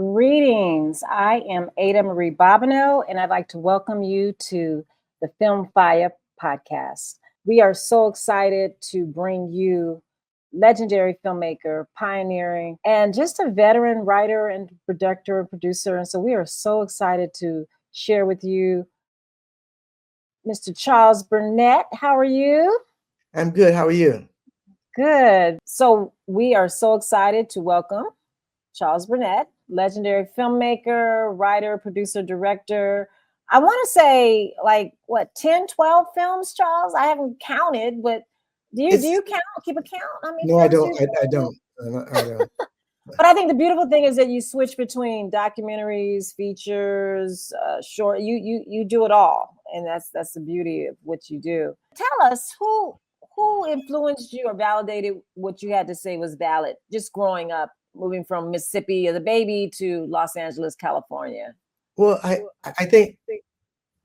Greetings. I am Ada Marie Babineaux, and I'd like to welcome you to the Fiyah podcast. We are so excited to bring you legendary filmmaker, pioneering, and just a veteran writer and director and producer. And so we are so excited to share with you Mr. Charles Burnett. How are you? I'm good. How are you? Good. So we are so excited to welcome Charles Burnett, legendary filmmaker, writer, producer, director. I want to say like what, 10, 12 films, Charles? I haven't counted, but do you count, keep a count? How many No, I films don't. you've I done? don't. I don't. But I think the beautiful thing is that you switch between documentaries, features, short. You do it all, and that's the beauty of what you do. Tell us who influenced you or validated what you had to say was valid. Just growing up, moving from Mississippi as a baby to Los Angeles, California. Well, I think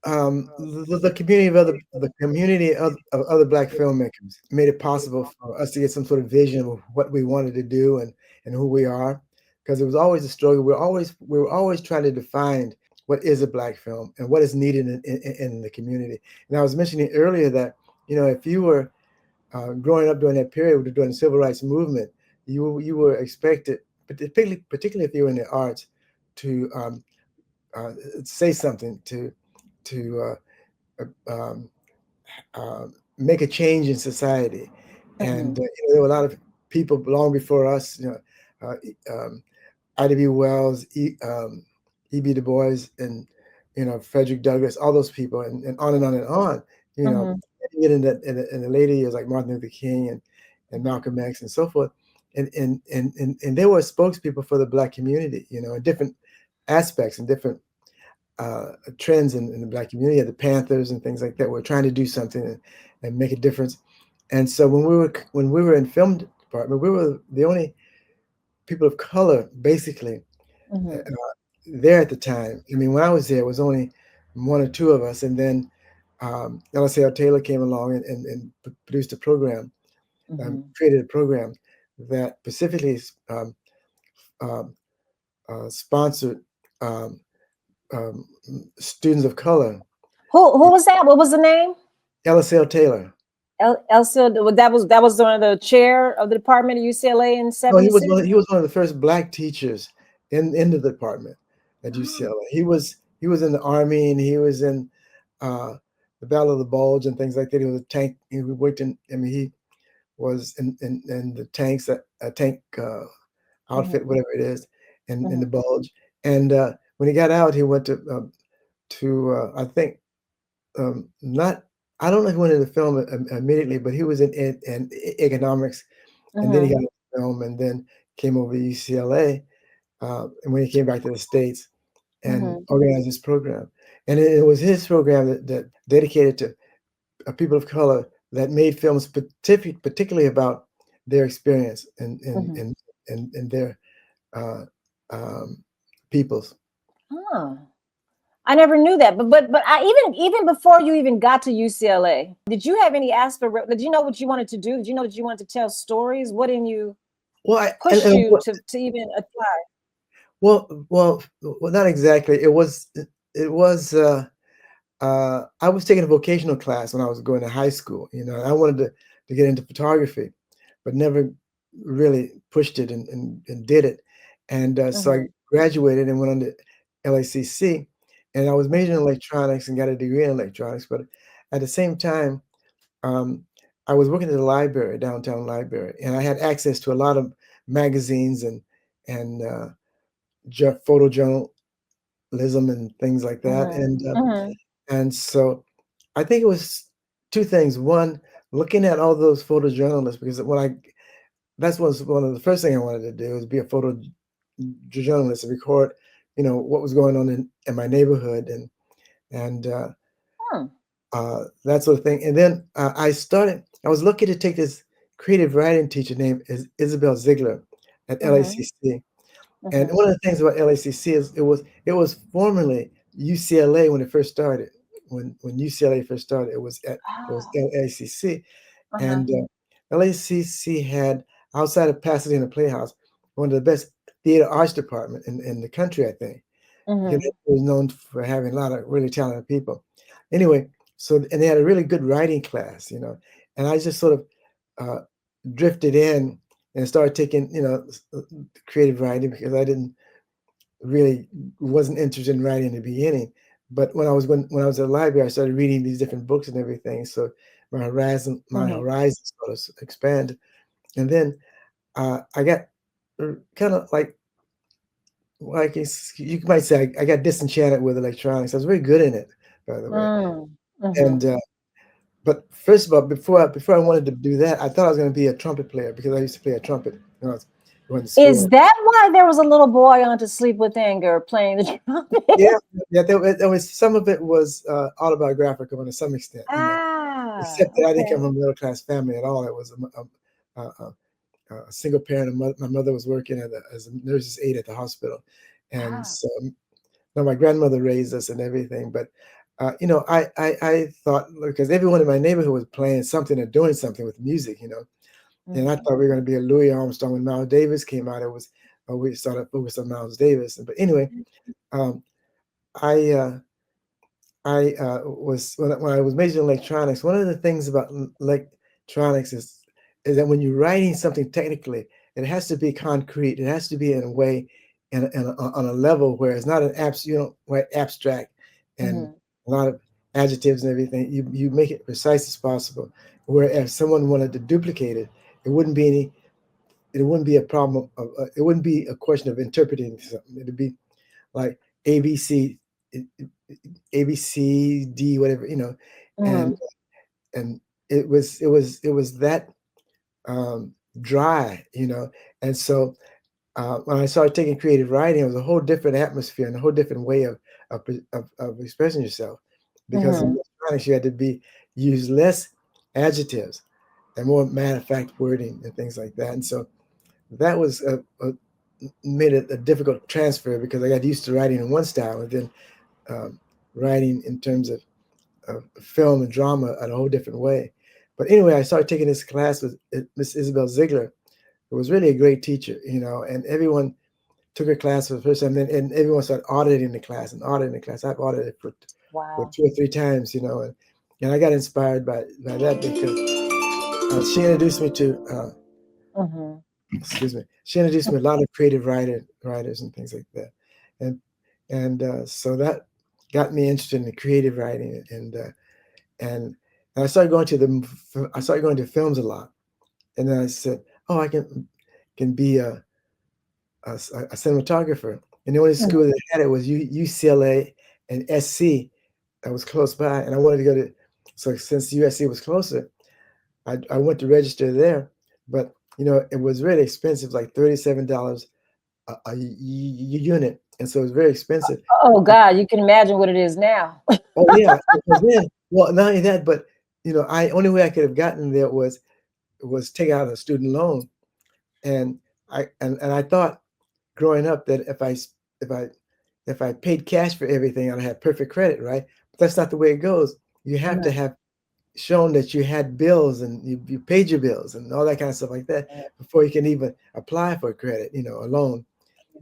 the community of other Black filmmakers made it possible for us to get some sort of vision of what we wanted to do and who we are, because it was always a struggle. We were always trying to define what is a Black film and what is needed in the community. And I was mentioning earlier that if you were growing up during that period during the civil rights movement, you were expected, particularly if you were in the arts, to say something, to um, make a change in society. And there were a lot of people long before us, Ida B. Wells, E.B. Du Bois, and Frederick Douglass, all those people, and on and on and on. You know, Mhm. get in the later years like Martin Luther King and Malcolm X and so forth, and they were spokespeople for the Black community, in different aspects and different trends in the Black community. The Panthers and things like that were trying to do something and make a difference. And so when we were in film department, we were the only people of color basically Mhm. there at the time. I mean, when I was there, it was only one or two of us, and then LSL Taylor came along and produced a program, Mhm. created a program that specifically um, sponsored um, um, students of color. Who was that? What was the name? LSL Taylor. Elsa. That was one of the chair of the department at UCLA in No, he was one. '76. He was one of the first Black teachers in the department at Oh. UCLA. He was in the Army, and he was in uh, the Battle of the Bulge and things like that. He was a tank. He worked in. I mean, he was in the tanks, a tank outfit, Mhm. whatever it is, in the Mhm. Bulge. And when he got out, he went to I think not. I don't know if he went into film immediately, but he was in economics, and then he got Mhm. into film, and then came over to UCLA. And when he came back to the States and Mhm. organized this program, and it was his program that dedicated to people of color that made films particularly about their experience Mhm. and their uh, um, peoples. Oh. I never knew that. But I even before you even got to UCLA, did you have any aspiration? Did you know what you wanted to do? Did you know that you wanted to tell stories? What in you Well, pushed you to even apply? well, not exactly. It was. I was taking a vocational class when I was going to high school. I wanted to get into photography, but never really pushed it and did it. And so I Mhm. graduated and went on to LACC, and I was majoring in electronics and got a degree in electronics. But at the same time, um, I was working at the library, downtown library, and I had access to a lot of magazines and photojournalism and things like that. Mhm. Mhm. And so I think it was two things. One, looking at all those photojournalists, because that was one of the first thing I wanted to do, was be a photojournalist and record, what was going on in my neighborhood and Hmm. that sort of thing. And then I was lucky to take this creative writing teacher named Isabel Ziegler at Mhm. LACC. And Mhm. one of the things about LACC is it was formerly UCLA when it first started. When UCLA first started, it was Oh. LACC, Uh-huh. and LACC had, outside of Pasadena Playhouse, one of the best theater arts department in the country, I think. Mm-hmm. It was known for having a lot of really talented people. Anyway, so and they had a really good writing class, and I just sort of uh, drifted in and started taking, creative writing because I didn't really wasn't interested in writing in the beginning. But when I was at the library, I started reading these different books and everything. So my Mm-hmm. horizon sort of expanded, and then I got kind of like you might say I got disenchanted with electronics. I was very good in it, by the way. Mm-hmm. And but first of all, before I wanted to do that, I thought I was going to be a trumpet player because I used to play a trumpet when I was going to Is school. that why there was a little boy on To Sleep with Anger playing the trumpet? Yeah, yeah. There was some of it was autobiographical to some extent, Ah, except that I didn't come okay. from a middle class family at all. It was a single parent. My mother was working as a nurse's aide at the hospital, and Ah. so no, my grandmother raised us and everything. But I thought because everyone in my neighborhood was playing something or doing something with music, and I Mm-hmm. thought we were going to be a Louis Armstrong. When Miles Davis came out, it was we started focused on Miles Davis. But anyway, um, I was when I was majoring in electronics. One of the things about electronics is that when you're writing something technically, it has to be concrete. It has to be in a way, on a level where it's not an you don't write abstract and Mm-hmm. a lot of adjectives and everything. You make it precise as possible. Where if someone wanted to duplicate it, it wouldn't be any. It wouldn't be a problem. It wouldn't be a question of interpreting something. It'd be like ABC, ABCD, whatever, and Mm-hmm. and it was that um, dry, and so when I started taking creative writing, it was a whole different atmosphere and a whole different way of expressing yourself, because in Mm-hmm. electronics you had to use less adjectives and more matter of fact wording and things like that, and so that was made it a difficult transfer because I got used to writing in one style and then um, writing in terms of film and drama in a whole different way. But anyway, I started taking this class with Miss Isabel Ziegler, who was really a great teacher, and everyone took her class for the first time, and everyone started auditing the class and auditing the class. I've audited for Wow. 2 or 3 times, and I got inspired by that because she introduced me to Mm-hmm. excuse me, she introduced me to a lot of creative writers and things like that, and so that got me interested in the creative writing, and I started going to films a lot, and then I said, oh, I can be a cinematographer, and the only school Mm-hmm. that had it was UCLA and SC that was close by, and I wanted to go to, so since USC was closer, I went to register there, but it was really expensive, like $37 unit, and so it was very expensive. Oh God, you can imagine what it is now. Oh yeah, and then, well, not only that, but I only way I could have gotten there was take out a student loan, and I thought growing up that if I if I paid cash for everything, I'd have perfect credit, right? But that's not the way it goes. You have to Mm-hmm. have shown that you had bills and you paid your bills and all that kind of stuff like that before you can even apply for credit, a loan.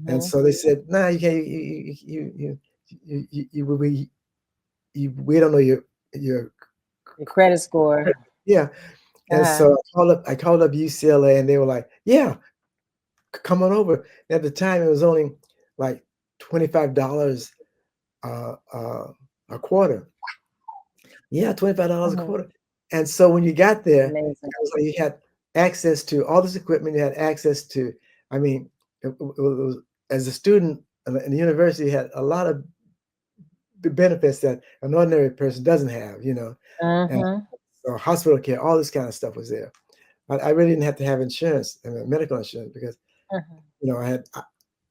And Mm-hmm. so they said, "Nah, you can't. We don't know your Your credit score. yeah." And Uh-huh. so I called up UCLA, and they were like, "Yeah, come on over." And at the time, it was only like $25 a quarter. Yeah, $25 a Mm-hmm. quarter. And so when you got there, Amazing. it was like you had access to all this equipment. You had access to, I mean, it was as a student in the university, you had a lot of benefits that an ordinary person doesn't have, and Mm-hmm. so hospital care, all this kind of stuff was there. I really didn't have to have insurance, medical insurance, because Mm-hmm. I had,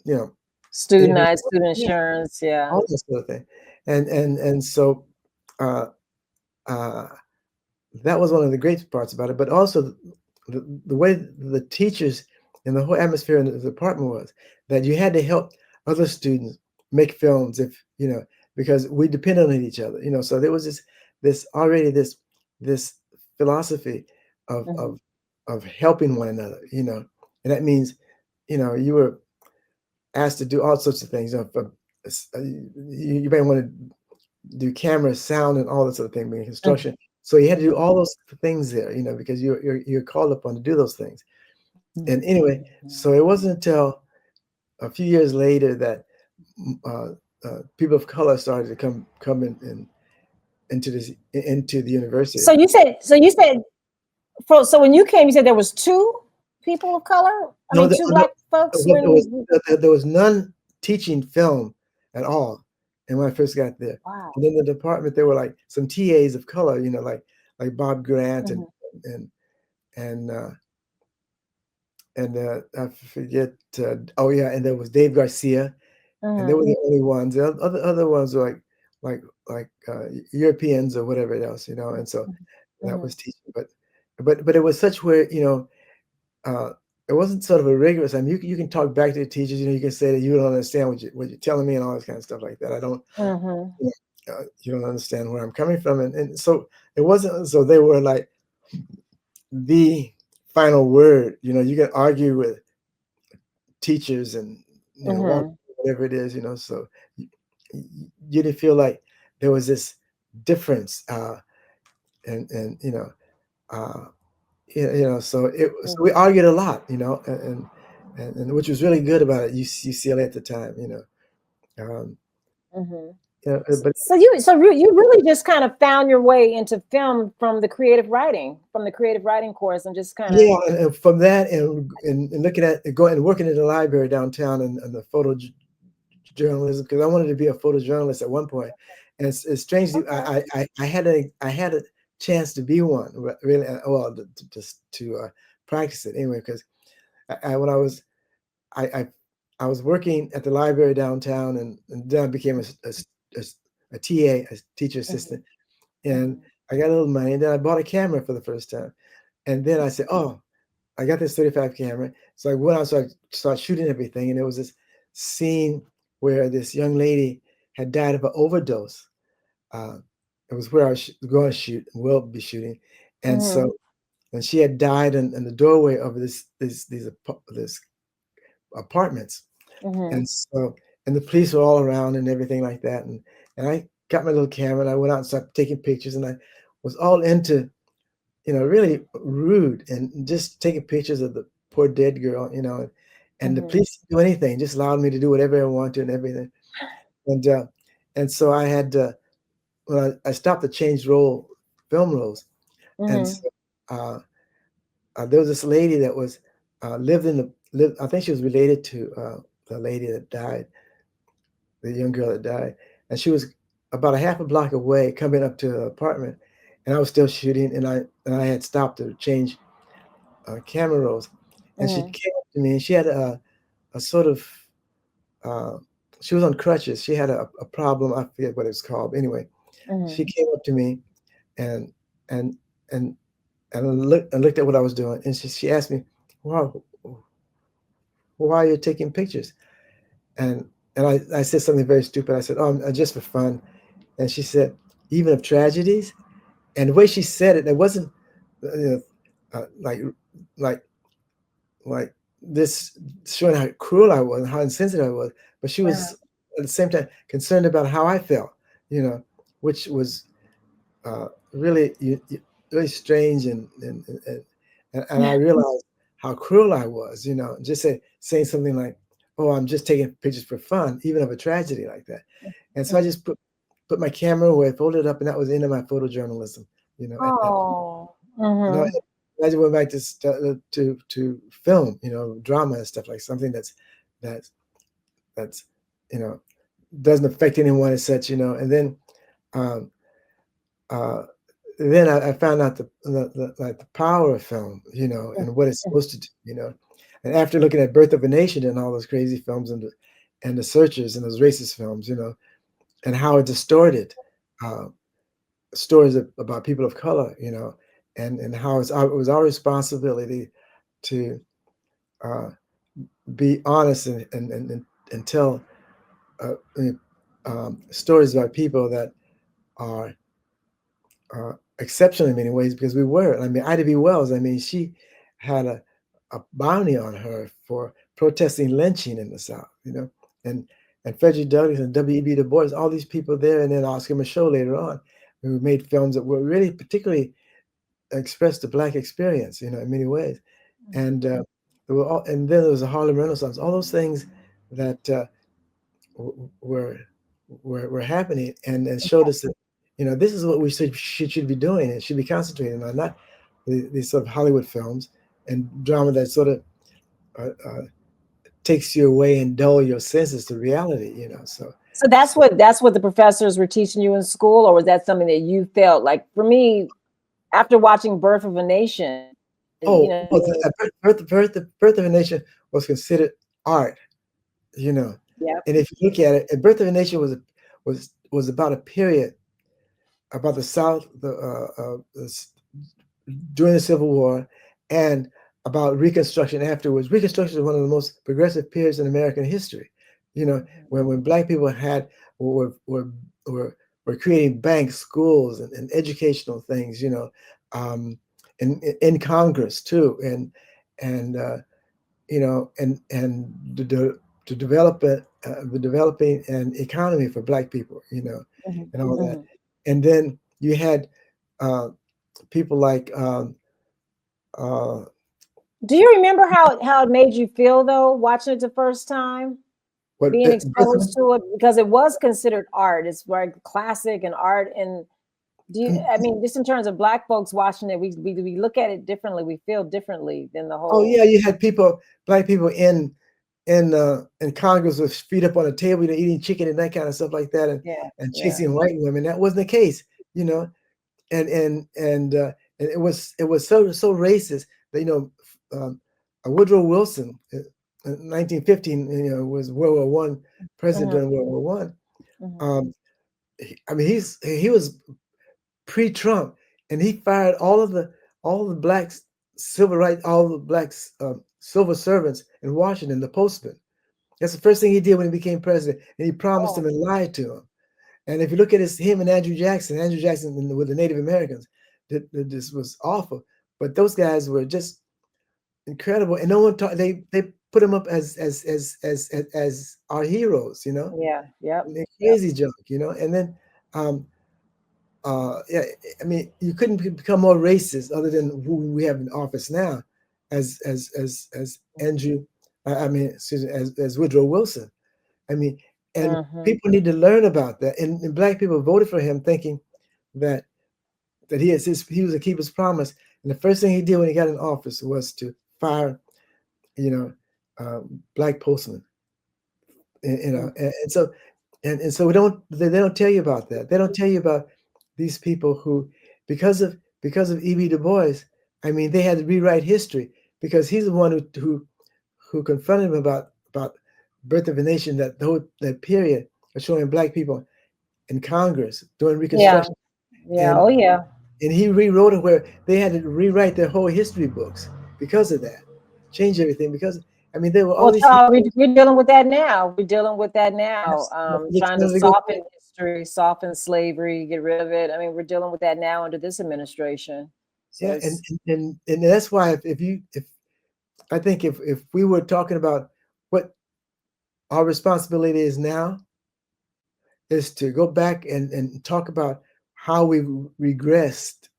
you know, Student anything, eye, student yeah, insurance. Yeah. all this sort of thing, and so uh, uh, that was one of the great parts about it. But also the way the teachers and the whole atmosphere in the department was that you had to help other students make films if because we depended on each other. So there was this philosophy of Mm-hmm. of of helping one another. And that means you were asked to do all sorts of things. You may want to do camera, sound, and all that sort of thing, being construction. So you had to do all those things there, because you're called upon to do those things. And anyway, so it wasn't until a few years later that uh, people of color started to come in into the university. So when you came, you said there was two people of color. I No, mean, two black folks. there was none teaching film at all. And when I first got there, Wow. and in the department there were like some TAs of color, like Bob Grant and and uh, I forget. Oh yeah, and there was Dave Garcia, and they were the only ones. The other ones were like Europeans or whatever else, And so that was teaching, but it was such where uh, it wasn't sort of a rigorous. I mean, you can talk back to the teachers. You can say that you don't understand what you're telling me and all this kind of stuff like that. I don't. You don't understand where I'm coming from, and so it wasn't. So they were like the final word. You can argue with teachers and whatever it is. So you, you didn't feel like there was this difference, and uh, so so we argued a lot, and which was really good about it. UCLA at the time, um, but So you really just kind of found your way into film from the creative writing course, and just kind of. yeah, and from that, and looking at going and working in the library downtown and the photojournalism, because I wanted to be a photojournalist at one point, and it's strange. I had a chance to be one, really. Well, just to practice it anyway, because when I was working at the library downtown, and then I became a TA, a teacher assistant, and I got a little money, and then I bought a camera for the first time, and then I said, "Oh, I got this 35 camera." So I went out, so I started shooting everything, and there was this scene where this young lady had died of an overdose. Uh, it was where I was going to shoot, will be shooting, and so and she had died in the doorway of these apartments. And so, and the police were all around and everything like that. And I got my little camera and I went out and started taking pictures, and I was all into, really rude and just taking pictures of the poor dead girl, and the police didn't do anything, just allowed me to do whatever I wanted to and everything. And so I had when I stopped to change film rolls. And so, there was this lady that was lived. I think she was related to the lady that died, the young girl that died, and she was about a half a block away, coming up to the apartment, and I was still shooting, and I had stopped to change camera rolls, and she came up to me, and she had a sort of uh, she was on crutches. She had a problem. I forget what it's called. Anyway, she came up to me, and and and and I looked at what I was doing, and she asked me, "Wow, why are you taking pictures?" And I said something very stupid. I said, "Oh, just for fun." And she said, "Even of tragedies?" And the way she said it, it wasn't like like like this showing how cruel I was and how insensitive I was, but she was at the same time concerned about how I felt, which was really really strange, and I realized how cruel I was, just saying something like, "Oh, I'm just taking pictures for fun," even of a tragedy like that. And so I just put my camera away, folded it up, and that was the end of my photojournalism. At that point, Oh. I just went back to film, drama and stuff, like something that's that's you know doesn't affect anyone as such, and um, uh, then I found out like the power of film, and what it's supposed to do, And after looking at Birth of a Nation and all those crazy films, and the Searchers and those racist films, and how it distorted uh, stories about people of color, and how it was our responsibility to uh, be honest and tell uh, stories about people that are exceptional in many ways, because we were. I mean, Ida B. Wells, I mean, she had a bounty on her for protesting lynching in the South, and Frederick Douglass and W.E.B. Du Bois, all these people there, and then Oscar Micheaux later on, who made films that were really particularly expressed the Black experience, in many ways. And and then there was the Harlem Renaissance, all those things that were were happening, and showed us that this is what we should be doing and should be concentrating on, not these sort of Hollywood films and drama that sort of takes you away and dull your senses to reality. So that's what the professors were teaching you in school, or was that something that you felt like? For me, after watching Birth of a Nation, Birth of a Nation was considered art, and yeah, if you look at it, Birth of a Nation was about a period about the South, during the Civil War, and about Reconstruction afterwards. Reconstruction is one of the most progressive periods in American history. When Black people were creating banks, schools, and educational things. In Congress too, and to develop the developing an economy for Black people. And all that, and then you had people like. Do you remember how it made you feel though, watching it the first time, being exposed to it, because it was considered art? It's like classic and art. And I mean, just in terms of Black folks watching it, we look at it differently. We feel differently than the whole. Oh yeah, you had Black people in Congress with feet up on the table, eating chicken and that kind of stuff like that, and chasing white women. That wasn't the case, and it was so racist that Woodrow Wilson in 1915 was World War I president during World War I. I mean he was pre-Trump, and he fired all the Black civil rights, all the Black civil servants in Washington, the postmen. That's the first thing he did when he became president, and he promised them and lied to them. And if you look at him and Andrew Jackson with the Native Americans, this was awful. But those guys were just incredible, and no one they put him up as our heroes. Yeah. Crazy junk. And then yeah, I mean, you couldn't become more racist other than who we have in office now, as Andrew, excuse me, as Woodrow Wilson. I mean, and people need to learn about that. And Black people voted for him thinking that he was to keep his promise. And the first thing he did when he got in office was to fire, Black postmen. And so they don't tell you about that. They don't tell you about these people who, because of E.B. Du Bois, I mean, they had to rewrite history, because he's the one who confronted him about Birth of a Nation, that period of showing Black people in Congress during Reconstruction. Yeah. Oh yeah. And he rewrote it where they had to rewrite their whole history books because of that, change everything, because I mean, there were all these. We're dealing with that now. We're dealing with that now. Trying to soften history, soften slavery, get rid of it. I mean, we're dealing with that now under this administration. So yeah, and that's why if I think if we were talking about what our responsibility is now, is to go back and talk about how we regressed,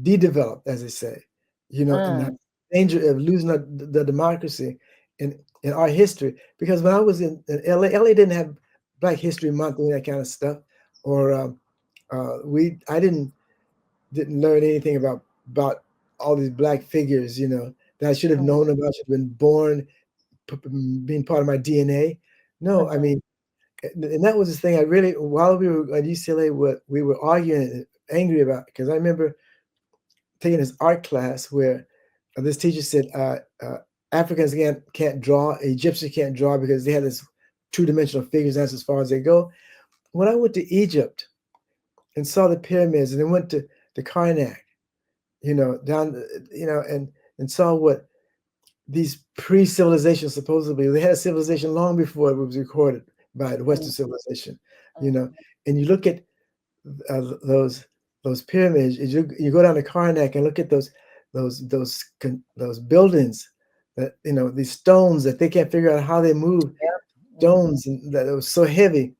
de-developed, as they say, and the danger of losing the democracy in our history. Because when I was in LA didn't have Black History Month and that kind of stuff, or I didn't learn anything about all these Black figures, that I should have known about, should have been born, being part of my DNA. No, I mean, and that was the thing I really, while we were at UCLA, what we were arguing and angry about, because I remember taking this art class where this teacher said Africans can't draw, Egyptians can't draw because they had this two-dimensional figures, that's as far as they go. When I went to Egypt and saw the pyramids, and then went to Karnak, down, and saw what these pre-civilizations supposedly, they had a civilization long before it was recorded by the Western civilization, and you look at those pyramids, you go down to Karnak and look at those buildings that, these stones that they can't figure out how they move, Yep. stones, and that it was so heavy,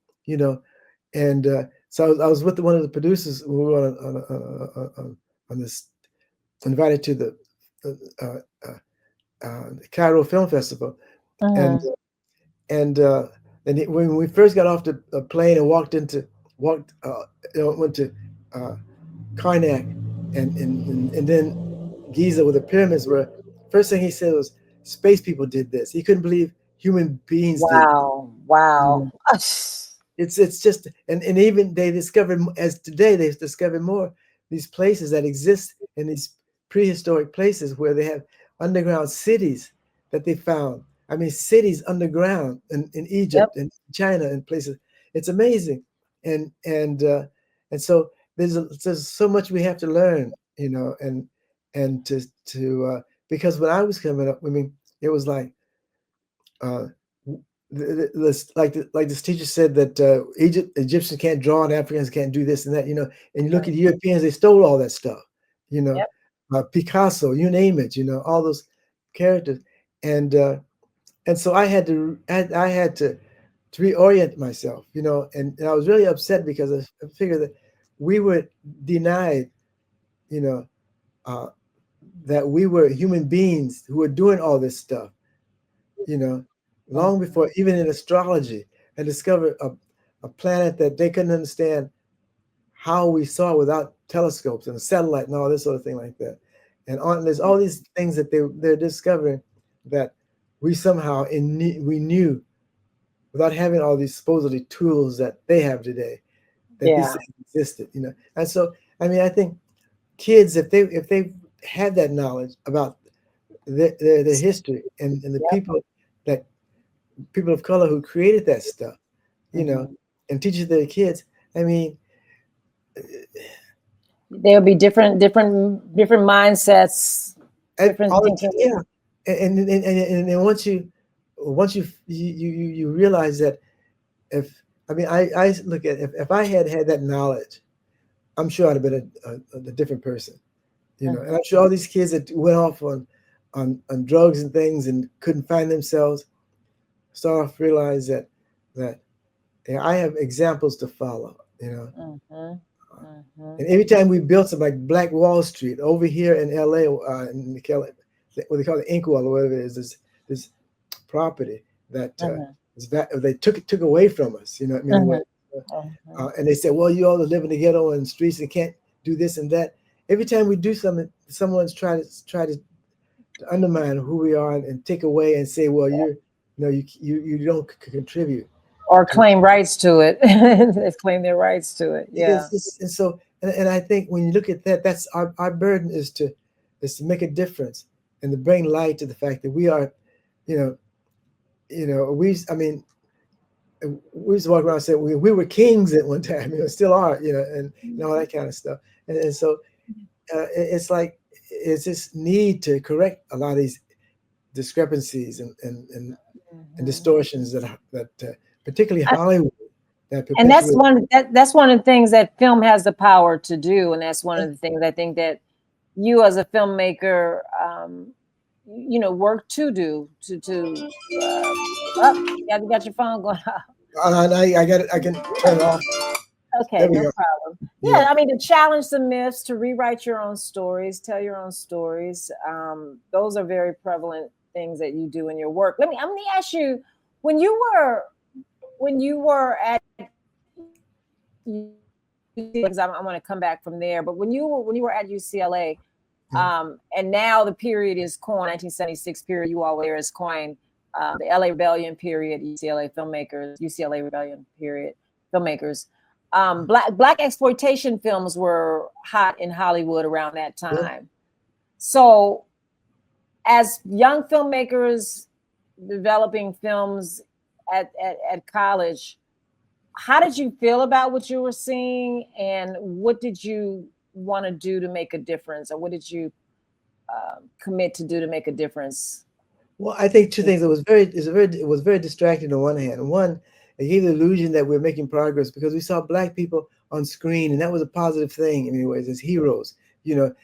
and so I was with one of the producers. We were on this, invited to the uh, uh, the Cairo Film Festival, and Mhm. and uh, when we first got off the plane and walked went to uh, Karnak and then Giza, where the pyramids were. First thing he said was, "Space people did this." He couldn't believe human beings did. Wow. Wow. It's just, and even they discovered, as today they've discovered more, these places that exist in these prehistoric places where they have underground cities that they found. I mean, cities underground in Yep. Egypt and China and places. It's amazing, and so there's so much we have to learn, and because when I was coming up, I mean, it was like uh, like this teacher said that Egyptians can't draw and Africans can't do this and that, and you look Right. at Europeans, they stole all that stuff, you know, Yep. Picasso, you name it, all those characters, and so I had to reorient myself, and I was really upset because I figured that we were denied, you know, uh, that we were human beings who were doing all this stuff, you know, long Mhm. before even in astrology, and discovered a planet that they couldn't understand how we saw without telescopes and a satellite and all this sort of thing like that. There's all these things that they're discovering that we somehow we knew without having all these supposedly tools that they have today, that these Yeah. things existed, And so, I mean, I think kids, if they had that knowledge about their history and the Yep. people of color who created that stuff, you know, Mhm. and teaches their kids. I mean, There'll be different mindsets, different all the thinking. yeah, and then once you realize that if I mean I look at if I had that knowledge, I'm sure I'd have been a different person, and Mhm. I'm sure all these kids that went off on drugs and things and couldn't find themselves start off realize that I have examples to follow, Mhm. Mhm. And every time we built something like Black Wall Street over here in LA, what they call it, Inkwell or whatever it is, this property that Mhm. they took away from us, in many ways. Mhm. Mhm. And they said, well, you all live in the ghetto and streets and can't do this and that. Every time we do something, someone's try to undermine who we are and take away and say, well, you don't contribute Or to claim rights to it. They claim their rights to it. Yeah. and so and I think when you look at that, that's our burden is to make a difference and to bring light to the fact that we are, you know, we I mean we used to walk around and say we were kings at one time, still are, and all that kind of stuff. And so it's like it's this need to correct a lot of these discrepancies and Mhm. distortions that particularly Hollywood that And that's perpetuate. that's one of the things that film has the power to do, and that's one of the things I think that you as a filmmaker, work to do you got your phone going off. And I got it. I can turn it off. Okay, There we no go. problem. Yeah. Yeah, I mean, to challenge the myths, to rewrite your own stories, tell your own stories. Those are very prevalent things that you do in your work. Let me ask you, when you were at, because I want to come back from there, but when you were at UCLA, Yeah. and now the period is coined, 1976 period, you all were there is coined, the LA Rebellion period, UCLA Rebellion period, filmmakers. Black exploitation films were hot in Hollywood around that Yeah. time. So, as young filmmakers developing films at college, how did you feel about what you were seeing, and what did you want to do to make a difference, or what did you commit to do to make a difference? Well, I think two things. It was very distracting on one hand. One, it gave the illusion that we're making progress because we saw black people on screen, and that was a positive thing in many ways as heroes. And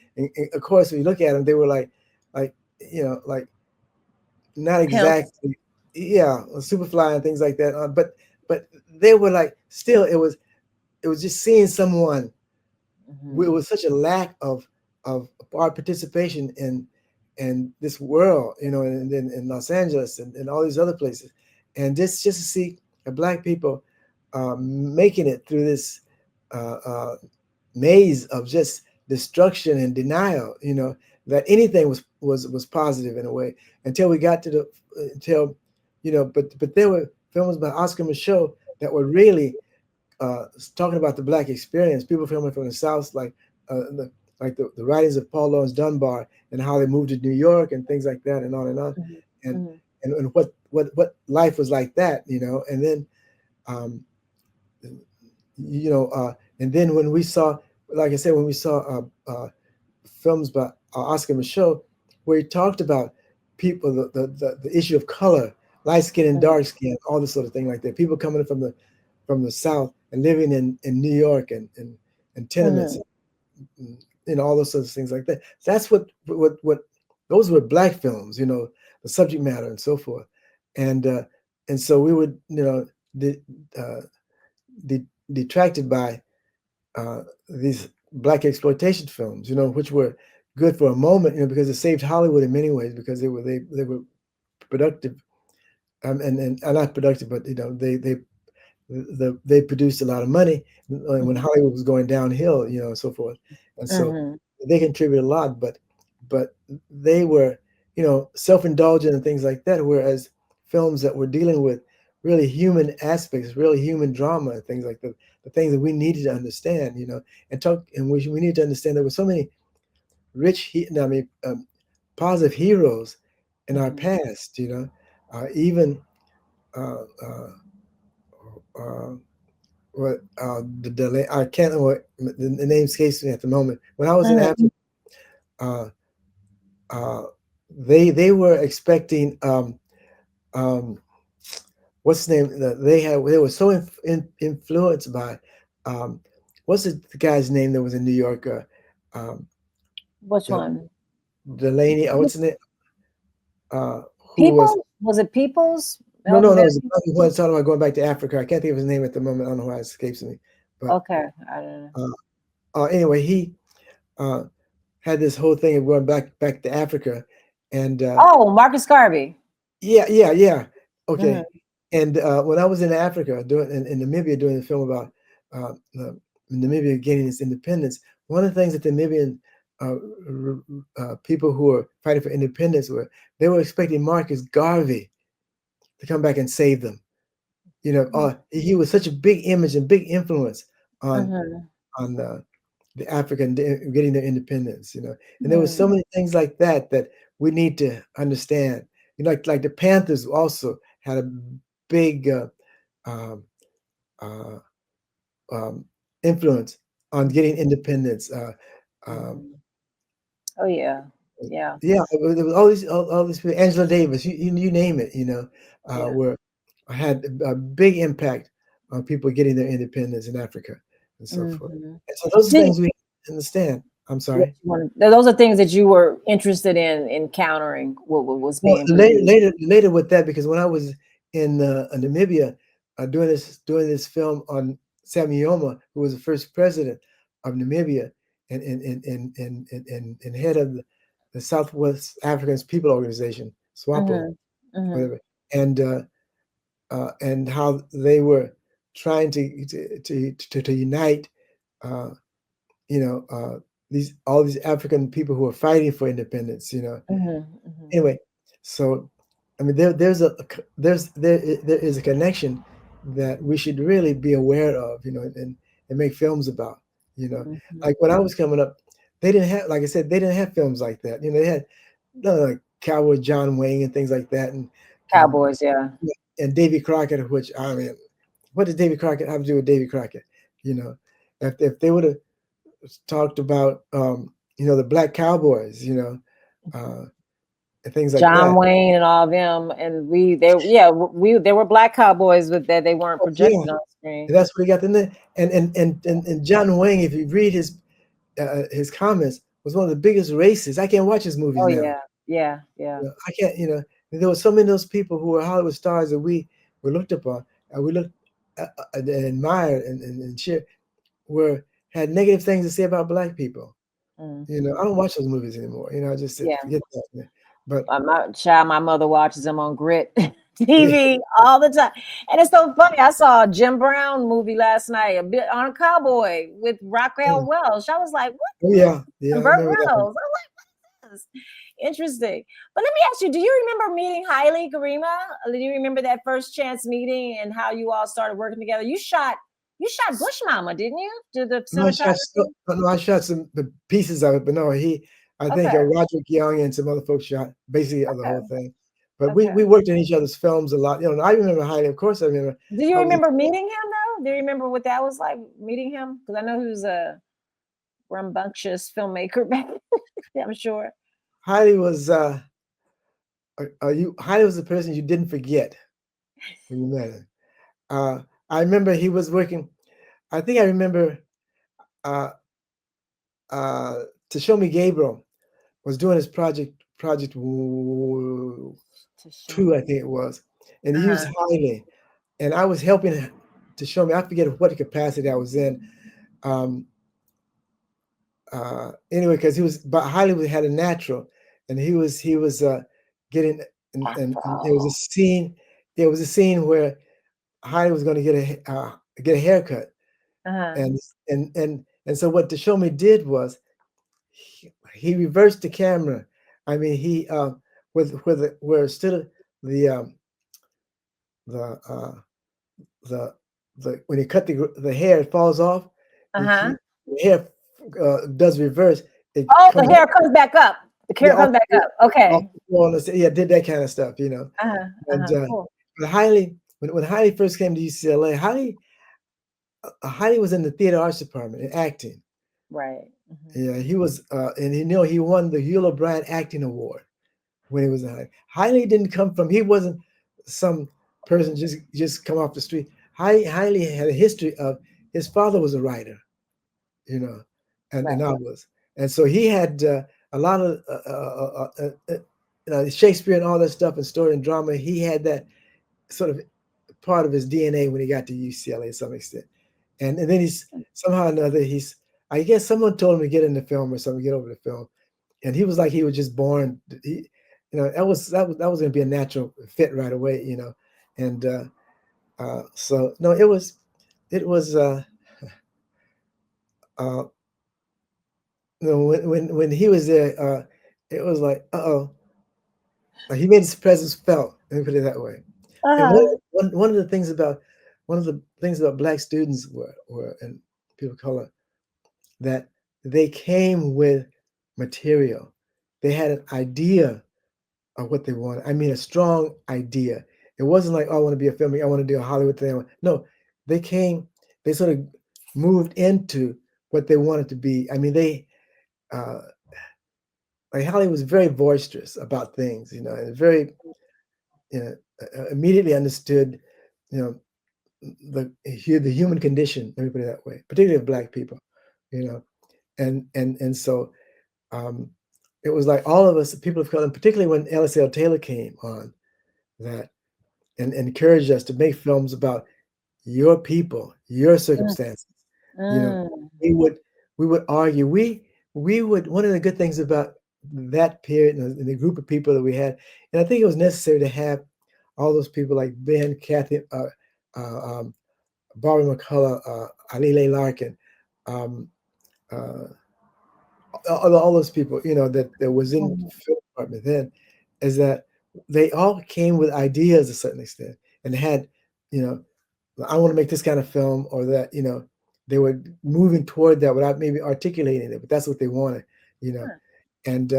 of course, when you look at them, they were like, like not Pimps. exactly, yeah, Superfly and things like that. But they were like still it was just seeing someone Mhm. with such a lack of our participation in this world, you know, in Los Angeles and all these other places, and just to see black people making it through this uh, uh, maze of just destruction and denial, you know, that anything was positive in a way until we got to the until you know, but there were films by Oscar Micheaux that were really talking about the black experience. People filming from the South, the writings of Paul Laurence Dunbar and how they moved to New York and things like that, and on and on, Mhm. and Mhm. and what life was like that, you know. And then um, you know, and then when we saw, like I said, when we saw films by Oscar Micheaux, where he talked about people, the issue of color, light skin and Mhm. dark skin, all this sort of thing like that. People coming from the South and living in New York and tenements, Mhm. and, you know, all those sorts of things like that. That's what those were black films, you know, the subject matter and so forth, and uh, and so we would, you know, de, uh, detracted by these black exploitation films, you know, which were good for a moment, you know, because it saved Hollywood in many ways because they were productive, and not productive, but you know they produced a lot of money when Mhm. Hollywood was going downhill, you know, and so forth, and so Mhm. they contributed a lot, but they were, you know, self-indulgent and things like that, whereas films that were dealing with really human aspects, really human drama and things like that, the things that we needed to understand, you know, and we need to understand there were so many I mean, positive heroes in our Mhm. past, you know, even uh, uh, uh, what I can't know what the name escapes me at the moment. When I was in Mhm. Africa, uh, uh, they were expecting um, what's the name? They were so influenced by what's the guy's name that was in New York? Which The one? Delaney. Oh, what's the name? Who was? People? Was it Peoples? No. Melvin It was Van the one talking about going back to Africa. I can't think of his name at the moment. I don't know why it escapes me. But Okay. I don't know. uh, anyway, he uh, had this whole thing of going back to Africa, and Oh, Marcus Garvey. yeah. Mhm. Okay. And when I was in Africa doing in Namibia doing a film about Namibia gaining its independence, one of the things that the Namibian uh, people who were fighting for independence they were expecting Marcus Garvey to come back and save them. You know, he was such a big image and big influence on Mhm. on the African getting their independence. You know, and there was so Mhm. many things like that that we need to understand. You know, like the Panthers also had a big um, uh, um, influence on getting independence. Um, Mhm. Oh yeah. Yeah. yeah, there was all these people, Angela Davis, you name it, you know, Yeah. were had a big impact on people getting their independence in Africa and so forth. Mhm. And so those are Did things we understand. I'm what sorry. you those are things that you were interested in encountering what was Well, being produced. later with that, because when I was in Namibia doing this film on Samuyoma, who was the first president of Namibia and head of the Southwest African People Organization, SWAPO, Mhm. Mhm. whatever, and how they were trying to unite, uh, you know, these all these African people who are fighting for independence, you know. Mhm. Mhm. Anyway, so I mean, there is a connection that we should really be aware of, you know, and make films about, you know. Mhm. Like when I was coming up, they didn't have, like I said, they didn't have films like that. You know, they had like Cowboy John Wayne and things like that, and Cowboys, yeah. and Davy Crockett, which I mean, what did Davy Crockett have to do with Davy Crockett? You know, if they would have talked about you know, the black cowboys, you know, uh, and things like John that. Wayne and all of them, and we there were black cowboys, but that they weren't Oh, yeah, projected on screen. and that's what he got in there. And John Wayne, if you read his comments, was one of the biggest racists. I can't watch his movies Oh now. yeah, yeah, yeah. You know, I can't. You know, there were so many of those people who were Hollywood stars that we were looked upon, and we looked and admired and cheered, were had negative things to say about black people. Mm. You know, I don't watch those movies anymore. You know, I just said, Yeah. forget that. Yeah. But My mother watches them on Grit yeah, TV all the time, and it's so funny. I saw a Jim Brown movie last night, a bit on a cowboy with Raquel Welch. I was like, "What?" oh yeah, yeah, And I Burt remember that one. Reynolds. I'm like, "What is this?" Interesting. But let me ask you: do you remember meeting Haile Karima? Do you remember that first chance meeting and how you all started working together? You shot Bush Mama, didn't you? Did the No, cinematography? no, I shot some the pieces of it, but no, I think Okay. Roderick Young and some other folks shot basically the Okay. whole thing. But Okay. we worked in each other's films a lot. You know, I remember Heidi. Of course, I remember. Do you I was remember meeting him though? Do you remember what that was like meeting him? Because I know he was a rambunctious filmmaker back then, I'm sure. Heidi was Heidi was the person you didn't forget when you met him. Uh, I remember he was working. I think I remember uh, to show me Gabriel was doing his project To show two, I me. think it was, and he used Uh-huh. Heidi, and I was helping to show me. I forget what capacity I was in. Um, anyway, because he was, but Hollywood had a natural, and he was getting, and there was a Afro. scene. There was a scene where Heidi was going to get a haircut, Uh-huh. and and so what Shomi did was he reversed the camera. I mean, he where still the the uh, the when he cut the hair, it falls off. Uh-huh. The hair does reverse. It Oh, the comes hair comes back up. The yeah hair comes back up. off Okay. the floor and yeah, did that kind of stuff, you know. Uh-huh. And Uh-huh. Cool. but Hailey, when Hailey first came to UCLA, Hailey was in the theater arts department in acting. Right. Hmm. Yeah, he was, and you know he won the Hugh O'Brien Acting Award when he was in Hailey. Hailey didn't come from. He wasn't some person just come off the street. Hailey had a history of his father was a writer, you know, and a Right. novelist, and so he had a lot of Shakespeare and all that stuff and story and drama. He had that sort of part of his DNA when he got to UCLA to some extent. And then he's somehow or another I guess someone told him to get into film or something, get over the film. And he was like he was just born. That was going to be a natural fit right away, you know. And so no, it was uh, when he was there, it was like he made his presence felt. Let me put it that way. And Uh-huh. one of the things about one of the things about black students were and people of color that they came with material. They had an idea of what they wanted. I mean, a strong idea. It wasn't like, oh, I want to be a filmmaker. I want to do a Hollywood thing. No, they came. They sort of moved into what they wanted to be. I mean, uh, like Hollywood was very boisterous about things, you know, and very you know, immediately understood, you know, the human condition. Let me put it that way, particularly of black people, you know, and so um, it was like all of us, people of color, and particularly when LSL Taylor came on, that and encouraged us to make films about your people, your Mm. circumstances. You know, Mm. we would we would argue. We would one of the good things about that period and the group of people that we had, and I think it was necessary to have all those people like Ben, Kathy, Barbara McCullough, Alile Larkin, um, uh, all those people, you know, that was in Mhm. film department then, is that they all came with ideas to a certain extent and had, you know, I want to make this kind of film or that, you know, they were moving toward that without maybe articulating it, but that's what they wanted, you know. Huh. And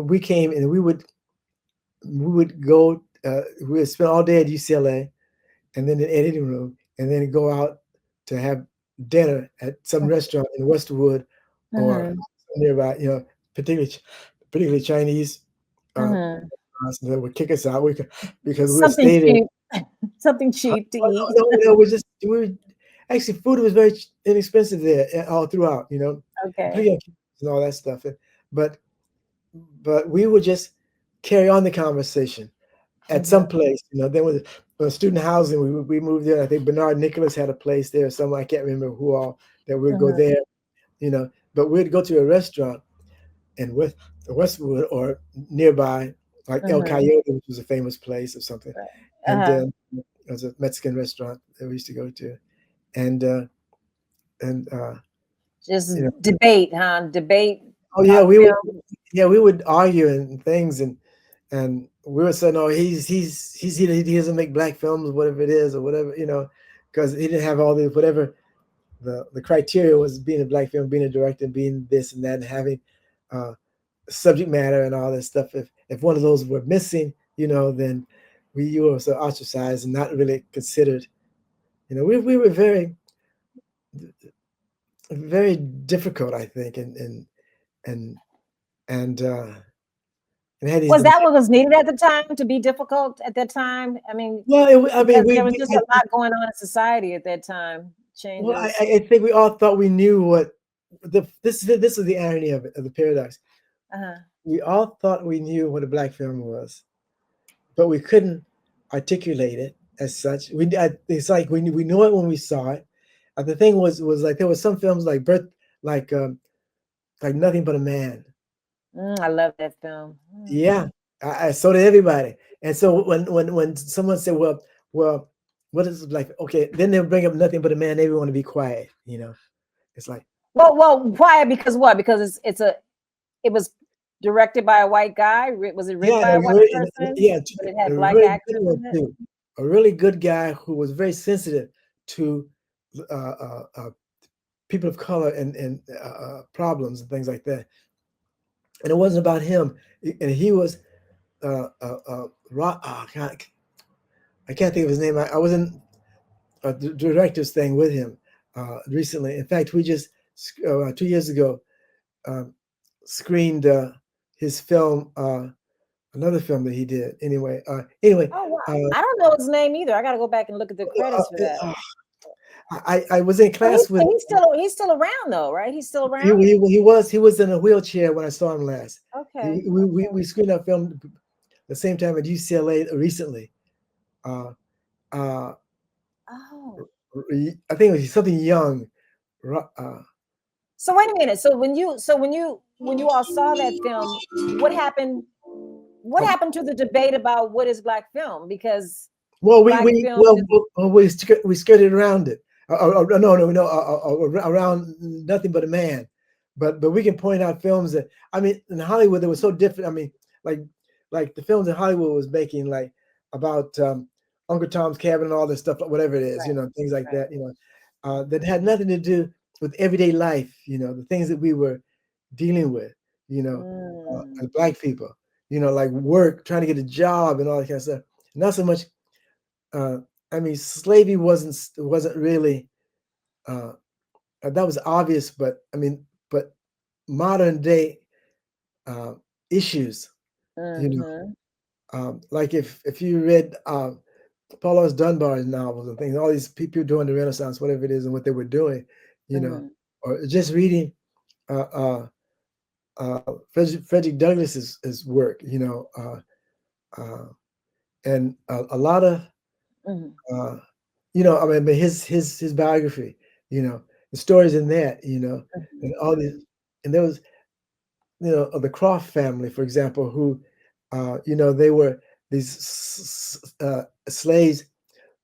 we came and we would go, we would spend all day at UCLA and then the editing room and then go out to have dinner at some restaurant in Westwood or Mhm. nearby, you know, particularly Chinese Mhm. restaurants that would kick us out because we would Something stay there. cheap. Something cheap to Oh, eat. no, no, we were actually food was very inexpensive there all throughout, you know, Okay. particularly and all that stuff. But we would just carry on the conversation at some place. Then with student housing, we moved there. I think Bernard Nicholas had a place there. Someone, I can't remember who all, that we'd go there. But we'd go to a restaurant and with Westwood or nearby, like El Coyote, which was a famous place or something. And then it was a Mexican restaurant that we used to go to, and just debate, huh? Debate. Oh yeah, we would argue and things, and we would say, no, he doesn't make black films, whatever it is, or whatever, because he didn't have all the whatever the criteria was, being a black film, being a director, being this and that, and having subject matter and all that stuff. If one of those were missing, then you were so ostracized and not really considered. We were very, very difficult, I think, and had these was that what was needed at the time, to be difficult at that time? I mean, well, there was just a lot going on in society at that time. Changes. Well, I think we all thought we knew what this is the irony of it, of the paradox. We all thought we knew what a black film was, but we couldn't articulate it as such. It's like we knew it when we saw it. The thing was like, there was some films like Nothing But a Man. I love that film. Yeah, so did everybody. And so when someone said, well, what is it like? Okay, then they'll bring up Nothing But a Man. They want to be quiet. It's like, well, quiet because what? Because it was directed by a white guy. Was it written by a white person? Yeah, but it had black actors in it. A really good guy who was very sensitive to people of color and problems and things like that. And it wasn't about him. And he was I can't think of his name. I was in a director's thing with him recently. In fact, we just 2 years ago screened his film, another film that he did. Anyway. Oh wow! I don't know his name either. I got to go back and look at the credits for that. I was in class with. He's still around though, right? He's still around. He was in a wheelchair when I saw him last. Okay. We screened that film the same time at UCLA recently. Oh. I think it was something young. So wait a minute. So when you all saw that film, what happened? What happened to the debate about what is black film? Because we skirted around it. Around Nothing But a Man. But we can point out films that, I mean, in Hollywood they were so different. I mean, like the films in Hollywood was making, like, about Uncle Tom's Cabin and all this stuff, whatever it is, things like that, that had nothing to do with everyday life, the things that we were dealing with, as black people, like work, trying to get a job and all that kind of stuff. Not so much. I mean, slavery wasn't really that was obvious, but I mean, but modern day issues, like if you read Paul S. Dunbar's novels and things, all these people during the Renaissance, whatever it is, and what they were doing, or just reading Frederick Douglass's work, and a lot of I mean, his biography, the stories in that, and all these, and there was, of the Croft family, for example, who, they were these slaves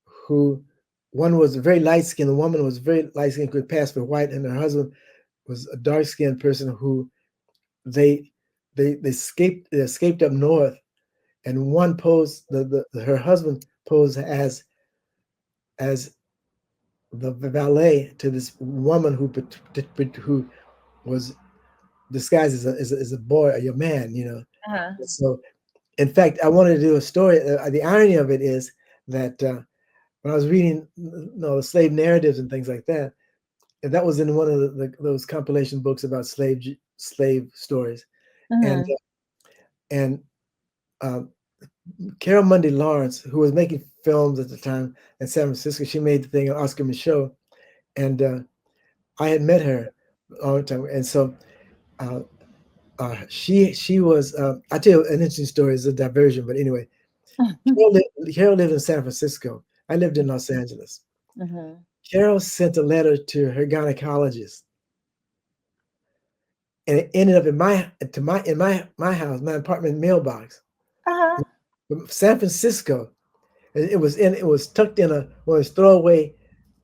who, one was very light skinned, the woman was very light skinned, could pass for white, and her husband was a dark skinned person who they escaped up north, and one posed, her husband posed as the valet to this woman who was disguised as a boy or a man, So, in fact, I wanted to do a story. The irony of it is that when I was reading, the slave narratives and things like that, and that was in one of those compilation books about slave stories, and Carol Mundy Lawrence, who was making films at the time in San Francisco, she made the thing on Oscar Michaud, and I had met her a long time, and so She was. I tell you an interesting story. It's a diversion, but anyway, Carol lived in San Francisco. I lived in Los Angeles. Mhm. Carol sent a letter to her gynecologist, and it ended up in my house, my apartment mailbox, Uh-huh. from San Francisco. It was tucked in a one of those throwaway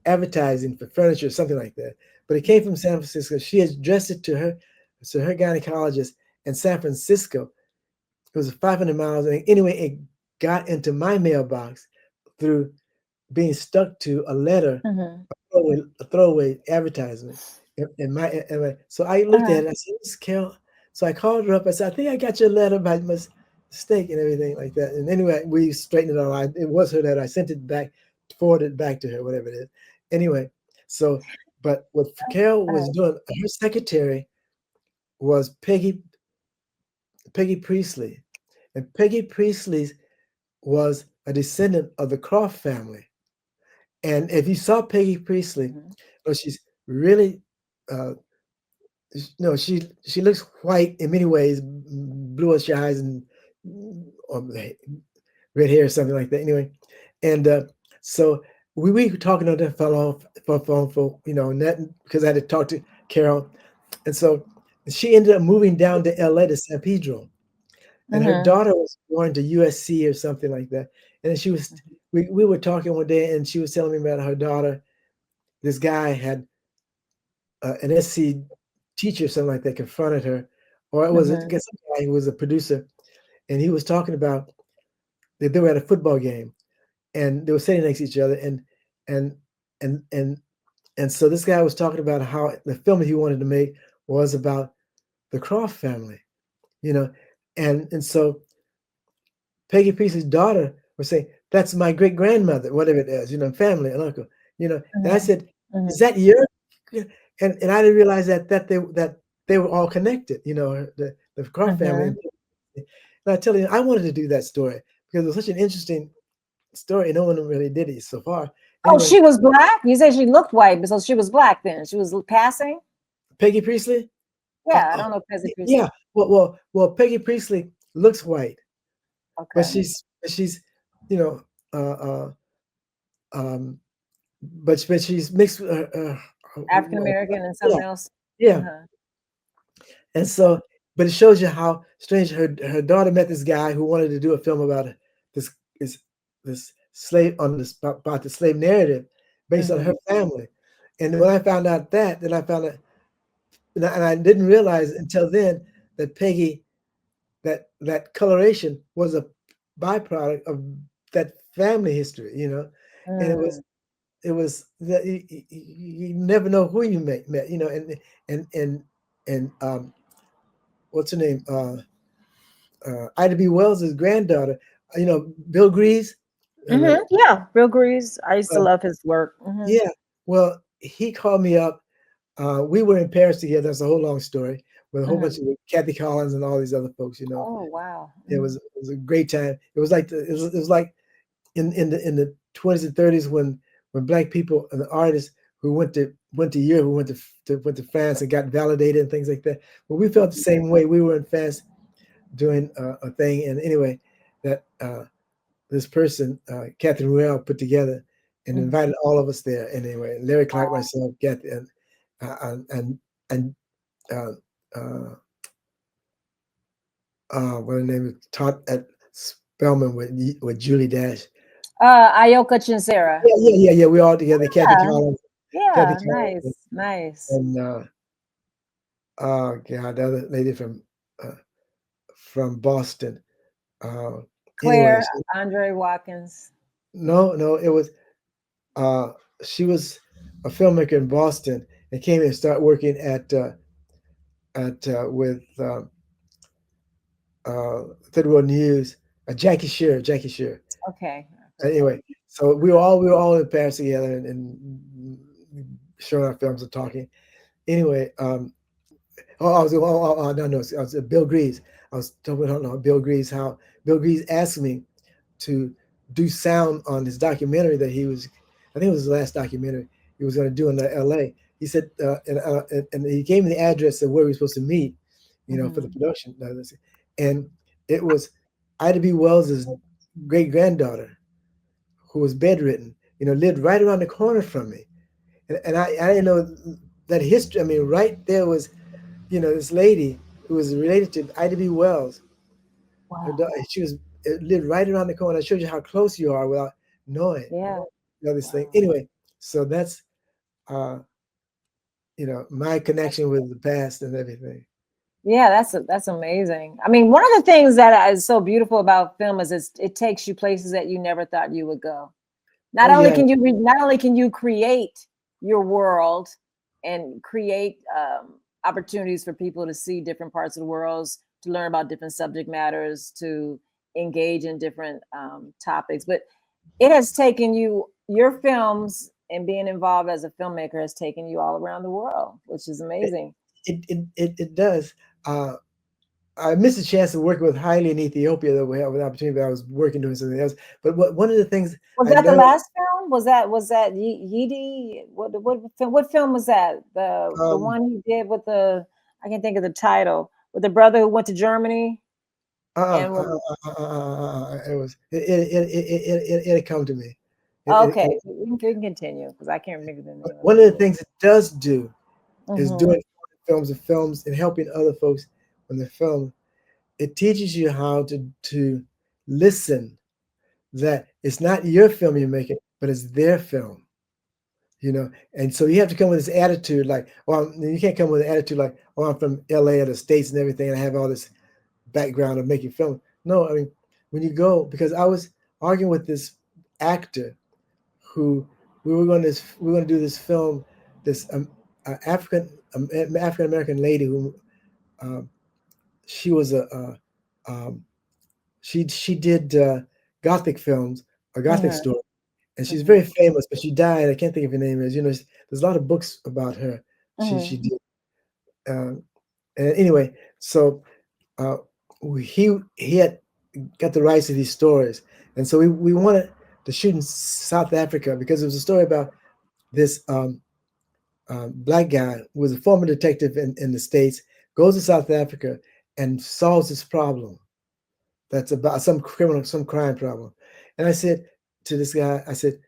advertising for furniture or something like that. But it came from San Francisco. She addressed it to her gynecologist in San Francisco. It was 500 miles. And anyway, it got into my mailbox through being stuck to a letter, Mhm. a throwaway advertisement. So I looked Uh-huh. at it. I said, "This is Carol." So I called her up. I said, "I think I got your letter by mistake and everything like that." And anyway, we straightened it all out. It was her letter. I sent it back, forwarded it back to her, whatever it is. Anyway, so but what Carol was Uh-huh. doing, her secretary was Peggy Priestley, and Peggy Priestley was a descendant of the Croft family. And if you saw Peggy Priestley, Mhm. oh, she's really, uh, no, she looks white in many ways, bluish eyes and um, red hair or something like that. Anyway, and so we were talking on the phone for net because I had to talk to Carol, and so she ended up moving down to L.A. to San Pedro, and her Mhm. daughter was going to USC or something like that. And then we were talking one day, and she was telling me about her daughter. This guy had an SC teacher, or something like that, confronted her, or it was I Mhm. guess some guy who was a producer, and he was talking about that they were at a football game, and they were sitting next to each other, and and and and so this guy was talking about how the film that he wanted to make was about the Croft family, you know, and so Peggy Priest's daughter was saying, "That's my great grandmother, whatever it is, family, an uncle, And I Mhm. said, "Is Mhm. that your?" And I didn't realize that they were all connected, the Croft family. Mhm. And I tell you, I wanted to do that story because it was such an interesting story. No one really did it so far. Oh, Anyway, she was black? You said she looked white, but so she was black then. She was passing? Peggy Priestley, Yeah, I don't know Pezzy yeah, Priestley. Peggy Priestley looks white, but Okay. she's, you know, uh, um, but she's mixed. African American and Yeah, something else? yeah, Uh-huh. and Okay. so, but it shows you how strange her daughter met this guy who wanted to do a film about this this this slave on this about the slave narrative based on her Mhm. family, and when I found out then I found out, and I didn't realize until then that Peggy that coloration was a byproduct of that family history, and Mm. it was that you never know who you met, and and and what's her name? Ida B. Wells' granddaughter, Bill Grease. Mhm. Yeah, Bill Grease. I used to Uh, love his work. Mhm. yeah, well, he called me up. We were in Paris together. That's a whole long story with a whole bunch Mhm. of Kathy Collins and all these other folks. Oh, wow. It was Mhm. it was a great time. It was like it was like in the 20s and 30s when black people and the artists who went to Europe, who went to France and got validated and things like that. But we felt the same way. We were in France doing a thing, and anyway, that this person, Catherine Ruel, put together and Mhm. invited all of us there. And anyway, Larry Clark, myself, Kathy, and uh, uh, what her name is, taught at Spelman with Julie Dash. Ayoka Chinsera. Yeah. We all together. Yeah. Kathy Yeah, Collins, nice, nice. and oh god, the other lady from Boston. Uh, anyway, Claire, Andre Watkins. no, it was uh, she was a filmmaker in Boston and came and started working at with Third World News. Jackie Shearer. Okay. Okay. Anyway, so we were all in Paris together and showing our films and talking. Anyway, no, I was Bill Greaves. I was talking about Bill Greaves, how Bill Greaves asked me to do sound on his documentary that I think it was his last documentary he was going to do in LA. He said, and he gave me the address of where we were supposed to meet. for the Mhm. production. And it was Ida B. Wells's great granddaughter, who was bedridden, lived right around the corner from me. And I didn't know that history. I mean, right there was, this lady who was related to Ida B. Wells. Wow. She was lived right around the corner. I showed you how close you are without knowing, Yeah. this thing. Wow. Anyway, so that's uh, my connection with the past and everything. Yeah, that's amazing. I mean, one of the things that is so beautiful about film is it takes you places that you never thought you would go. Oh yeah, Not only can you create your world and create opportunities for people to see different parts of the world, to learn about different subject matters, to engage in different topics, but it has taken you your films and being involved as a filmmaker has taken you all around the world, which is it amazing. it does. Uh, I missed a chance of working with Haile in Ethiopia that we had an opportunity, but I was working doing something else. But one of the things Was I that the learned, last film? Was that Yidi? What film was that? The um, one he did with the I can't think of the title with the brother who went to Germany uh, and uh, was it was it come to me. okay. We can continue because I can't remember the name of One it of the either. things it does do is Hmm. doing films and helping other folks when they film. It teaches you how to listen. That it's not your film you're making, but it's their film. And so you have to come with this attitude like, well, you can't come with an attitude like, oh, I'm from LA or the States and everything, and I have all this background of making film. No, I mean, when you go, because I was arguing with this actor who we were going to do this film, this African American lady who um, she was um, she did gothic films or gothic Hmm. stories, and she's very Hmm. famous, but she died. I can't think of her name is. There's a lot of books about her. She Hmm. did. Um, and anyway, so uh, he had got the rights to these stories, and so we wanted to shoot in South Africa because it was a story about this black guy who was a former detective in the States, goes to South Africa and solves this problem that's about some crime problem. And I said to this guy, I said,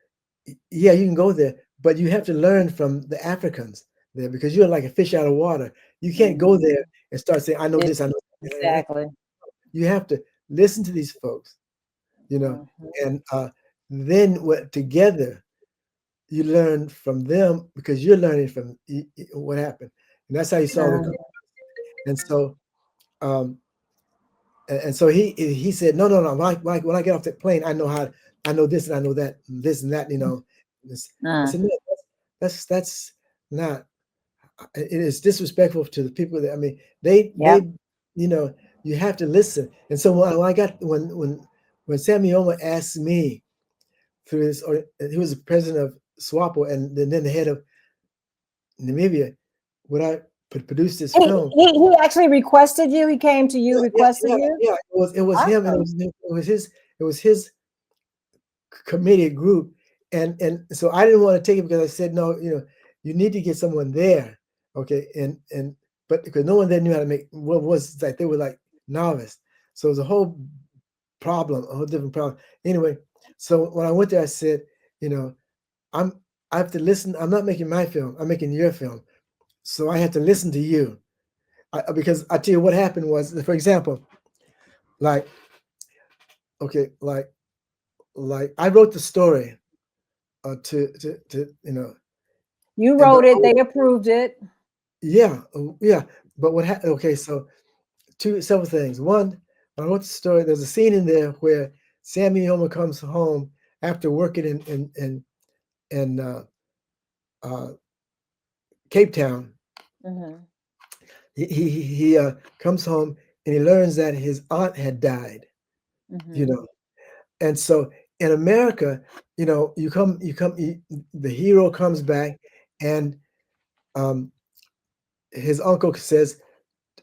yeah, you can go there, but you have to learn from the Africans there because you're like a fish out of water. You can't go Hmm. there and start saying, I know Yeah, this, I know that. exactly. You have to listen to these folks, you know, Hmm. and then together you learn from them because you're learning from what happened. And that's how you solve the. And so, um, and so he said, no. When I get off the plane, I know this and I know that, and this and that. I Uh, said, no, that's not. It is disrespectful to the people that I mean. yep. You know, you have to listen. And so when I got when Sammy Oma asked me through his, or he was the president of SWAPO and then the head of Namibia, would I produce this film? He actually requested you. He came to you, requested you. Yeah. It was him, and Awesome. it was his committee group, and so I didn't want to take it because I said no, you need to get someone there, okay, and but because no one there knew how to make what was like they were like novice, so it was a whole problem, a whole different problem. Anyway, so when I went there, I said, you know, I'm I have to listen. I'm not making my film. I'm making your film. So I had to listen to you because I tell you what happened was, for example, like okay, like I wrote the story to You and but wrote it. They approved it. yeah, but what happened? Okay, so several things. One, when I wrote the story, there's a scene in there where Sammy Homer comes home after working in uh, Cape Town. Hmm. He comes home and he learns that his aunt had died. You Hmm. know, and so in America, the hero comes back and um, his uncle says,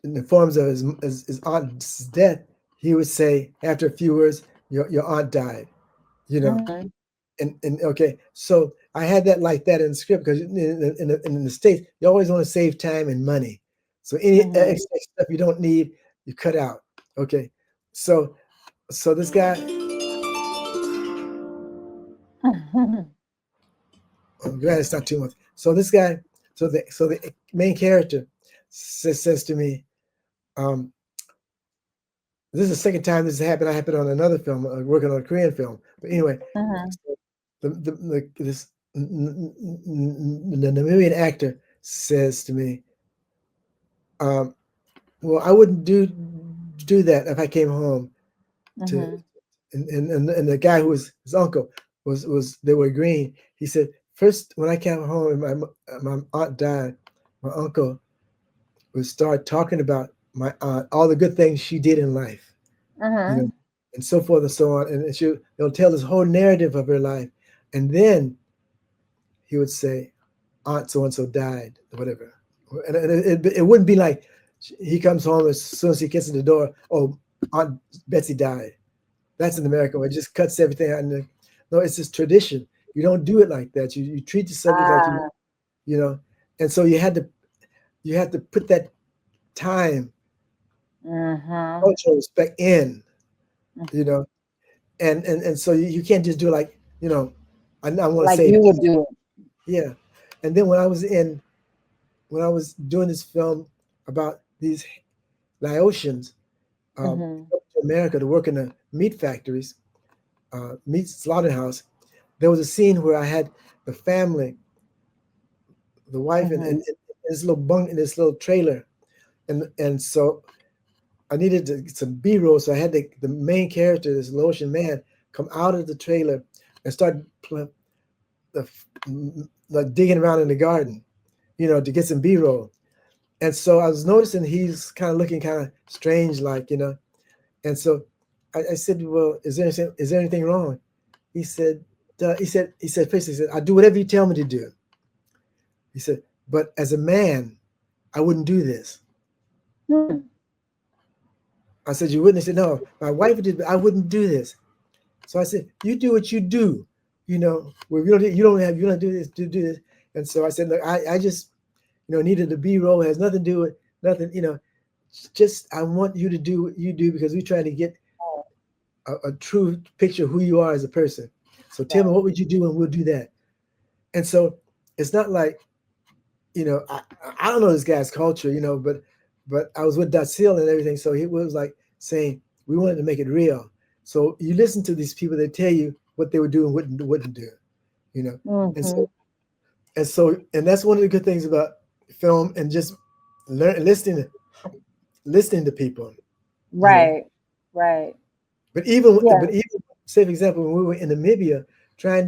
informs of his aunt's death, he would say after a few words, your aunt died, you know. Hmm. And okay, so I had that like that in the script because in the States, you always want to save time and money. So any Mhm. extra stuff you don't need, you cut out. Okay. So this guy, I'm glad it's not too much. So this guy, so the main character says to me, um, this is the second time this has happened. I happened on another film, working on a Korean film. But anyway, Mhm. so this the Namibian actor says to me, um, "Well, I wouldn't do that if I came home to." Mhm. And the guy who was his uncle was they were agreeing. He said, "First, when I came home and my aunt died, my uncle would start talking about my aunt, all the good things she did in life, you know, Mhm. and so forth and so on. And they'll tell this whole narrative of her life, and then he would say, Aunt so and so died, or whatever. And it wouldn't be like he comes home as soon as he gets in the door. Oh, Aunt Betsy died. That's in America where it just cuts everything out. And no, it's just tradition. You don't do it like that. You treat the subject like Ah. you know. And so you had to put that time, Mhm. cultural respect in, you know. And so you can't just do like, I want to Like save you would time. do it. Yeah. And then when I was doing this film about these Laotians Mhm. to America to work in the meat factories, meat slaughterhouse, there was a scene where I had the family, the wife, and Mhm. this little bunk in this little trailer, and so I needed some B-roll, so I had the main character, this Laotian man, come out of the trailer and start the, like digging around in the garden, to get some B-roll. And so I was noticing he's kind of looking kind of strange, like, And so I said, "Well, is there anything wrong?" He said, first he said, "I do whatever you tell me to do." He said, "But as a man, I wouldn't do this." Hmm. I said, "You wouldn't?" He said, "No, my wife did, but I wouldn't do this." So I said, "You do what you do. Where you don't do this, do this." And so I said, "Look, I just, needed the B-roll. It has nothing to do with nothing. Just I want you to do what you do because we're trying to get a true picture of who you are as a person. So tell me, Right. what would you do, and we'll do that." And so it's not like, I don't know this guy's culture, but I was with Dasil and everything. So he was like saying, we wanted to make it real. So you listen to these people, they tell you what they would do and wouldn't do, you know. And so Mhm. and that's one of the good things about film and just listening to people, you know. Right. Right. Yeah. But even say for example, when we were in Namibia trying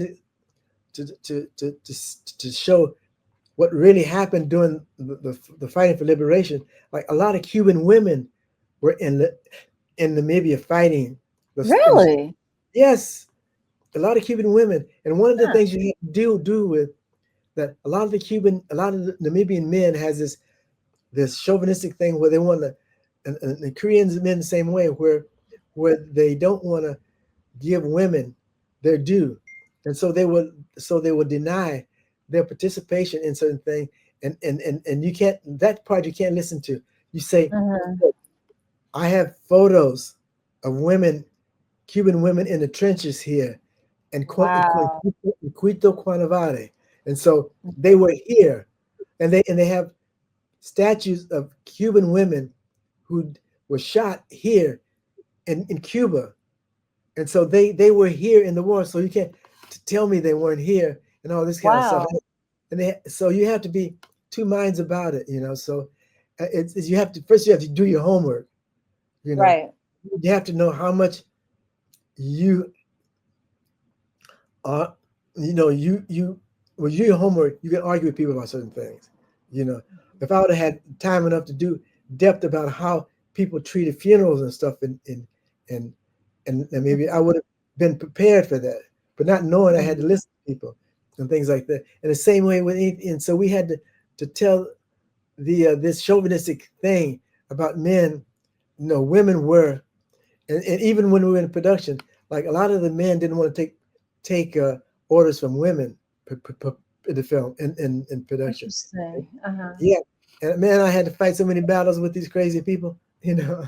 to show what really happened during the fighting for liberation, like a lot of Cuban women were in Namibia fighting. And Really? yes, a lot of Cuban women. And one of the Huh. things you have to do with that, a lot of the Namibian men has this chauvinistic thing where they want to, and the Koreans men the same way, where they don't want to give women their due, and so they would deny their participation in certain things, and you can't, that part you can't listen to. You say, Mhm. I have photos of women, Cuban women in the trenches here, and Wow. Quito Cuanavare, and so they were here, and they have statues of Cuban women who were shot here in Cuba. And so they were here in the war. So you can't tell me they weren't here and all this kind of stuff. Wow. So you have to be two minds about it, So you have to, first you have to do your homework, you know. Right. You have to know how much you are, when you do your homework, you can argue with people about certain things, you know. If I would have had time enough to do depth about how people treated funerals and stuff, and and maybe I would have been prepared for that, but not knowing I had to Mhm. listen to people and things like that. And the same way with and so we had to tell this chauvinistic thing about men. Women were, and even when we were in production, like a lot of the men didn't want to take orders from women in the film in production. Interesting. Uh-huh. Yeah, And man, I had to fight so many battles with these crazy people, you know.